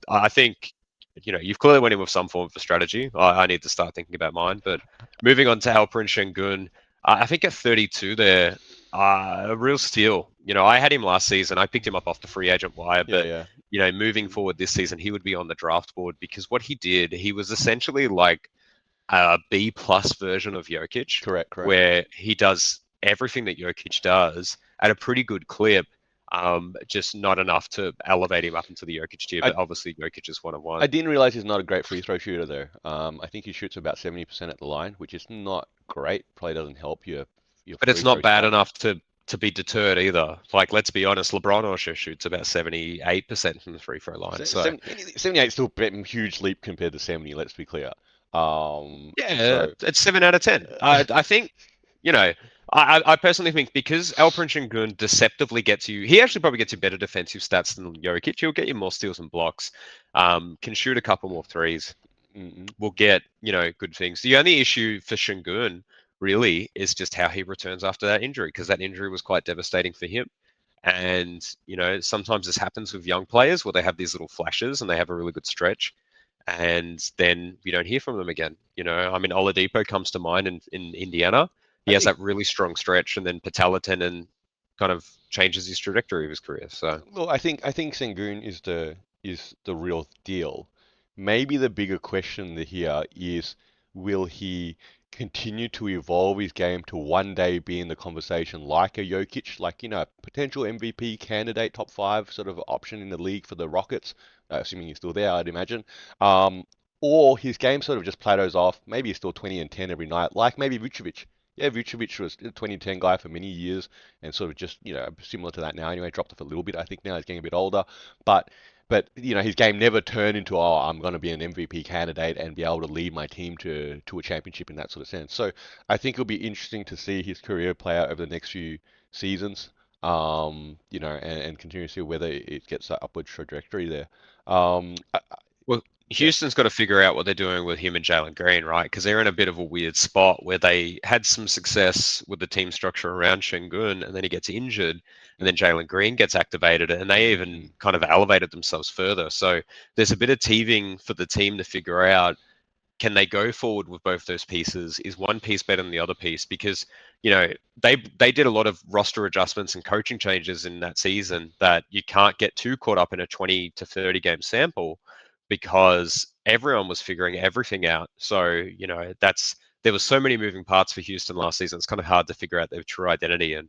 I think, you've clearly went in with some form of a strategy. I need to start thinking about mine. But moving on to Alperen Şengün, I think at 32 there, a real steal. I had him last season. I picked him up off the free agent wire, Yeah, but yeah. moving forward this season, he would be on the draft board because what he did, he was essentially like a B plus version of Jokic, Correct, correct. where he does everything that Jokic does at a pretty good clip. Just not enough to elevate him up into the Jokic tier, I but obviously Jokic is one of I one. didn't realize he's not a great free throw shooter though. I think he shoots about 70% at the line, which is not great. Probably doesn't help your But it's free throw not bad shot. enough to be deterred either. Like, let's be honest, LeBron also shoots about 78% from the free throw line. So 78 is still a huge leap compared to 70. Let's be clear. yeah, So it's 7 out of 10. I think, you know, I personally think because Alperen Şengün deceptively gets you, he actually probably gets you better defensive stats than Jokic. He'll get you more steals and blocks, can shoot a couple more threes, mm, will get, good things. The only issue for Şengün really is just how he returns after that injury, because that injury was quite devastating for him. And, sometimes this happens with young players where they have these little flashes and they have a really good stretch and then you don't hear from them again. I mean, Oladipo comes to mind in Indiana. He I has think that really strong stretch, and then Patella kind of changes his trajectory of his career. So, well, I think Sengun is the real deal. Maybe the bigger question here is, will he continue to evolve his game to one day be in the conversation like a Jokic, like potential MVP candidate, top five sort of option in the league for the Rockets, assuming he's still there, I'd imagine. Um, or his game sort of just plateaus off. Maybe he's still 20 and 10 every night, like maybe Vucevic. Yeah, Vucevic was a 2010 guy for many years and sort of just similar to that now. Anyway, dropped off a little bit. I think now he's getting a bit older, but his game never turned into, oh, I'm going to be an MVP candidate and be able to lead my team to a championship in that sort of sense. So I think it'll be interesting to see his career play out over the next few seasons. And continue to see whether it gets that upward trajectory there. Um, I, well, yeah. Houston's got to figure out what they're doing with him and Jalen Green, right? Because they're in a bit of a weird spot where they had some success with the team structure around Şengün, and then he gets injured, and then Jalen Green gets activated, and they even Mm. kind of elevated themselves further. So there's a bit of teething for the team to figure out, can they go forward with both those pieces? Is one piece better than the other piece? Because they did a lot of roster adjustments and coaching changes in that season that you can't get too caught up in a 20 to 30 game sample because everyone was figuring everything out. So there was so many moving parts for Houston last season. It's kind of hard to figure out their true identity. And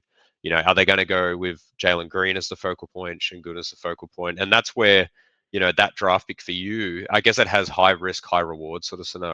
are they going to go with Jalen Green as the focal point, Şengün as the focal point? And that's where that draft pick for you, I guess it has high risk, high reward sort of scenario.